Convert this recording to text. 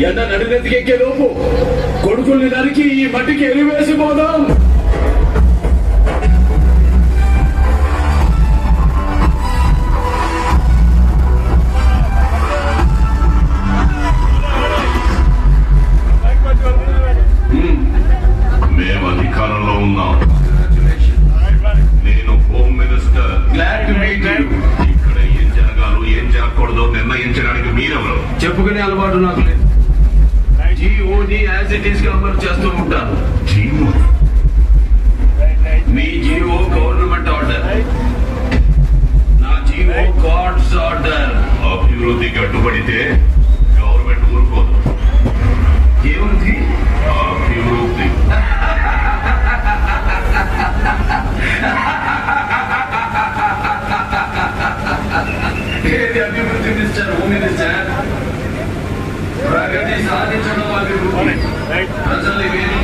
ఎండ నడినెత్తికెక్కే లోపు కొడుకుల్ని నరికి ఈ మట్టికి ఎరివేసిపోదాం. మేము అధికారంలో ఉన్నాం. నేను హోమ్ మినిస్టర్. ఇక్కడ ఏం జరగాలో ఏం జరగకూడదో నిర్ణయించడానికి మీరెవరు? చెప్పుకునే అలవాటు నాకు లేదు. జీఓని యాజ్ ఇట్ ఈస్ గా అమలు చేస్తూ ఉంటాను. జీవో? మీ జీఓ గవర్నమెంట్ ఆర్డర్, నా జీఓ గాడ్స్ ఆర్డర్. అభివృద్ధికి అడ్డుపడితే గవర్నమెంట్ ఊరుకోదు. ఏముంది? అభివృద్ధి. ఏది అభివృద్ధి మినిస్టర్, హోమ్ మినిస్టర్? ప్రగతి సాధించడం అభివృద్ధి. ప్రజల్ని వేరే